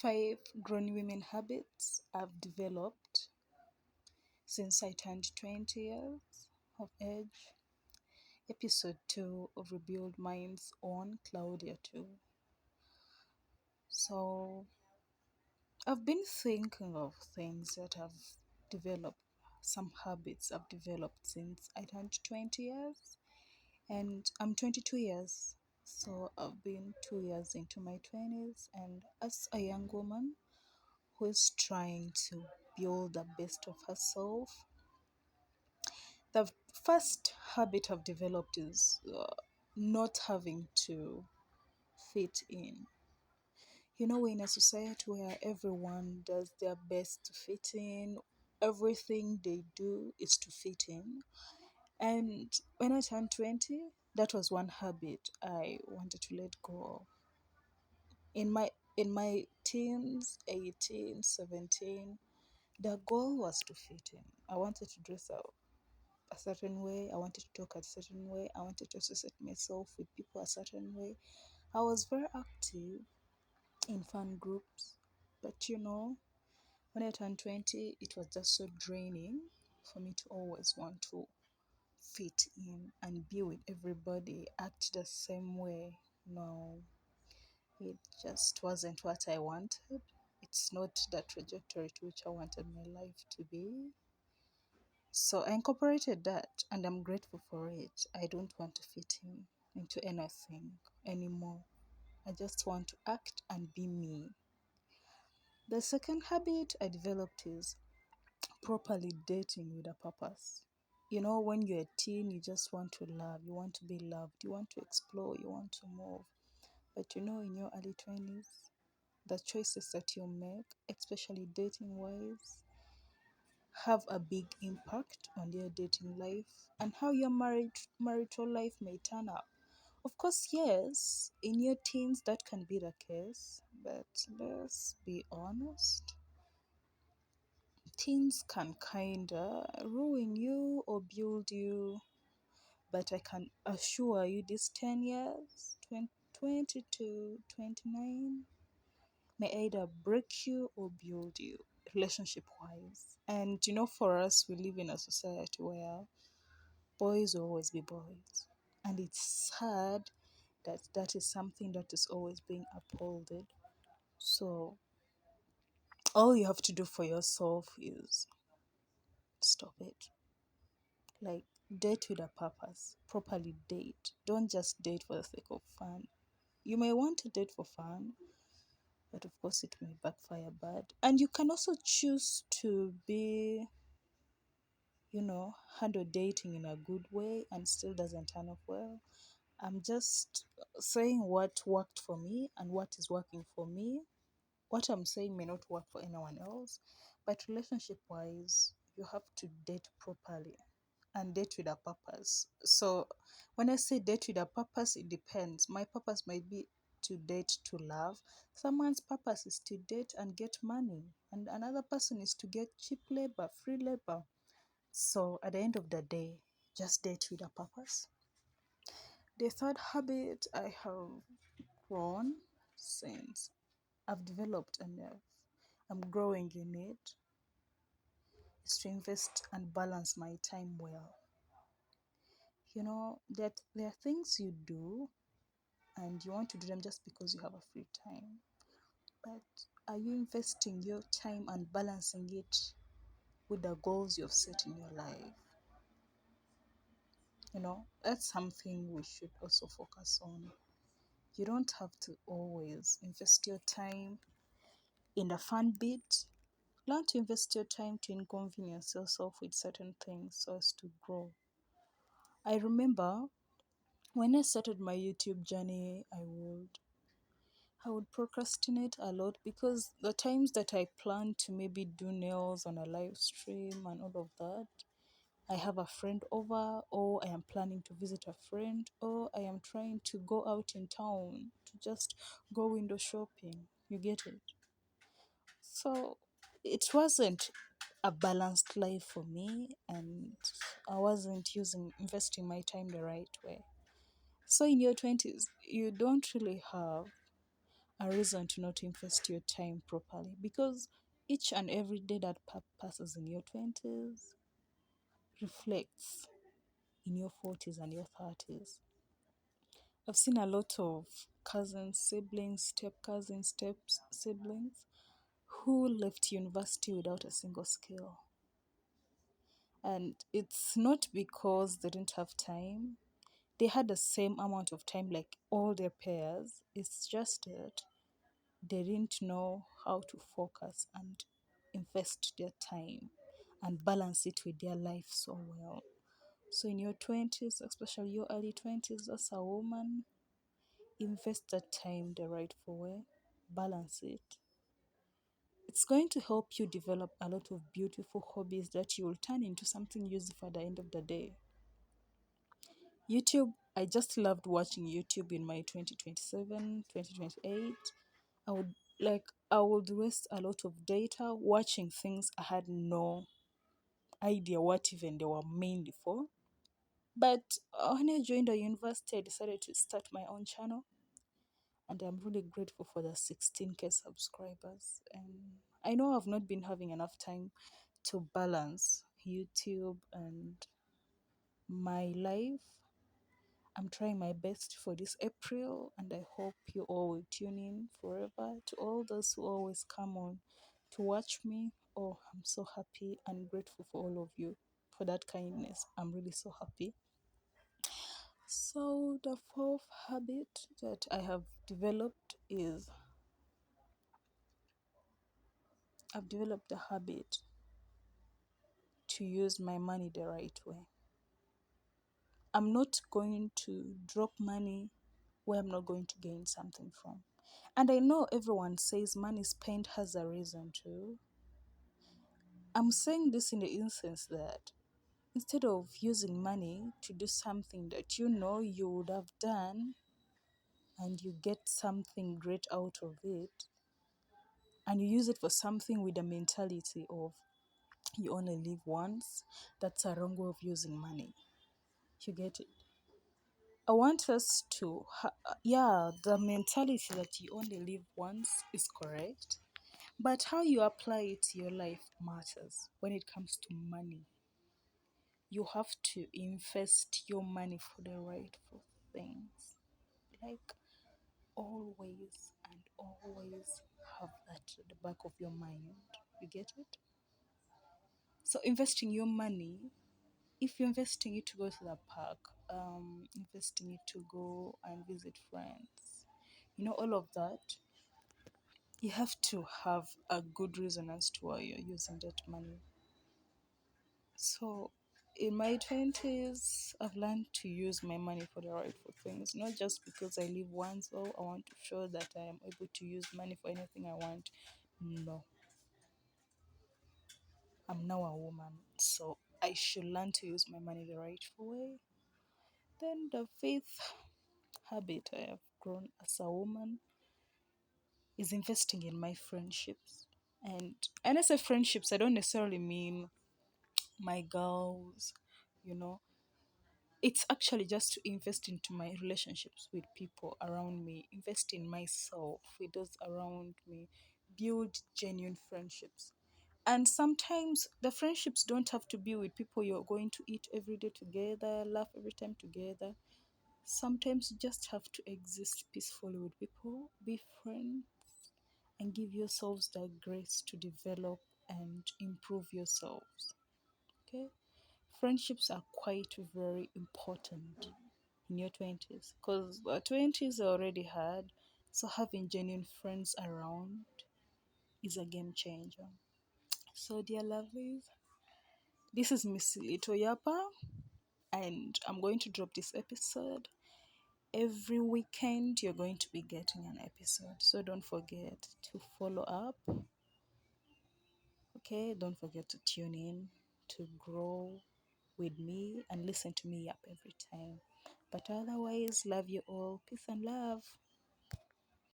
Five grown women habits I've developed since I turned 20 years of age. Episode 2 of Rebuild Minds on Claudia 2. So, I've been thinking of things that I've developed, some habits I've developed since I turned 20 years, and I'm 22 years. So, I've been 2 years into my 20s, and as a young woman who is trying to build the best of herself, the first habit I've developed is not having to fit in. We're in a society where everyone does their best to fit in, everything they do is to fit in. And when I turned 20, that was one habit I wanted to let go of. In my teens, 18, 17, the goal was to fit in. I wanted to dress up a certain way. I wanted to talk a certain way. I wanted to associate myself with people a certain way. I was very active in fan groups, but when I turned 20, it was just so draining for me to always want to fit in and be with everybody, act the same way. No, it just wasn't what I wanted. It's not the trajectory to which I wanted my life to be. So I incorporated that and I'm grateful for it. I don't want to fit in into anything anymore. I just want to act and be me. The second habit I developed is properly dating with a purpose. When you're a teen, you just want to love, you want to be loved, you want to explore, you want to move. But in your early 20s, the choices that you make, especially dating wise, have a big impact on your dating life and how your marital life may turn out. Of course, yes, in your teens that can be the case, but let's be honest. Teens can kinda ruin you or build you, but I can assure you these 10 years, 20 to 29, may either break you or build you relationship wise. And for us, we live in a society where boys will always be boys. And it's sad that that is something that is always being upholded. So all you have to do for yourself is stop it. Like, date with a purpose. Properly date. Don't just date for the sake of fun. You may want to date for fun, but of course it may backfire bad. And you can also choose to be, handle dating in a good way and still doesn't turn off well. I'm just saying what worked for me and what is working for me. What I'm saying may not work for anyone else, but relationship wise, you have to date properly and date with a purpose. So when I say date with a purpose, it depends. My purpose might be to date to love. Someone's purpose is to date and get money. And another person is to get cheap labor, free labor. So at the end of the day, just date with a purpose. The third habit I have grown since I've developed and I'm growing in it is to invest and balance my time well. That there are things you do and you want to do them just because you have a free time. But are you investing your time and balancing it with the goals you've set in your life? That's something we should also focus on. You don't have to always invest your time in the fun bit. Learn to invest your time to inconvenience yourself with certain things so as to grow. I remember when I started my YouTube journey, I would procrastinate a lot because the times that I plan to maybe do nails on a live stream and all of that, I have a friend over, or I am planning to visit a friend, or I am trying to go out in town to just go window shopping. You get it? So it wasn't a balanced life for me, and I wasn't investing my time the right way. So in your 20s, you don't really have a reason to not invest your time properly, because each and every day that passes in your 20s reflects in your 40s and your 30s. I've seen a lot of cousins, siblings, step cousins, step siblings who left university without a single skill. And it's not because they didn't have time. They had the same amount of time like all their peers. It's just that they didn't know how to focus and invest their time and balance it with their life so well. So in your 20s, especially your early 20s as a woman, invest that time the rightful way, balance it. It's going to help you develop a lot of beautiful hobbies that you will turn into something useful at the end of the day. YouTube, I just loved watching YouTube in my 2027, 2028. I would I would waste a lot of data watching things I had no idea what even they were mainly for. But when I joined the university, I decided to start my own channel, and I'm really grateful for the 16K subscribers. And I know I've not been having enough time to balance YouTube and my life. I'm trying my best for this April, and I hope you all will tune in forever. To all those who always come on to watch me, oh, I'm so happy and grateful for all of you for that kindness. I'm really so happy. So, the fourth habit that I have developed is I've developed the habit to use my money the right way. I'm not going to drop money where I'm not going to gain something from. And I know everyone says money spent has a reason to. I'm saying this in the instance that instead of using money to do something that you know you would have done and you get something great out of it, and you use it for something with the mentality of you only live once, that's a wrong way of using money. You get it? I want us to, yeah, the mentality that you only live once is correct, but how you apply it to your life matters when it comes to money. You have to invest your money for the rightful things. Like, always and always have that at the back of your mind. You get it? So, investing your money, if you're investing it to go to the park, investing it to go and visit friends, all of that, you have to have a good reason as to why you're using that money. So, in my 20s, I've learned to use my money for the rightful things, not just because I live once, or I want to show that I am able to use money for anything I want. No, I'm now a woman, so I should learn to use my money the rightful way. Then, the fifth habit I have grown as a woman is investing in my friendships. And I say friendships, I don't necessarily mean my girls, you know. It's actually just to invest into my relationships with people around me, invest in myself with those around me, build genuine friendships. And sometimes the friendships don't have to be with people you're going to eat every day together, laugh every time together. Sometimes you just have to exist peacefully with people, be friends, and give yourselves the grace to develop and improve yourselves. Okay? Friendships are quite very important in your 20s, because the 20s are already hard. So having genuine friends around is a game changer. So, dear lovelies, this is Miss Little Yapa, and I'm going to drop this episode every weekend. You're going to be getting an episode, so don't forget to follow up. Okay, don't forget to tune in to grow with me and listen to me up every time. But otherwise, love you all. Peace and love.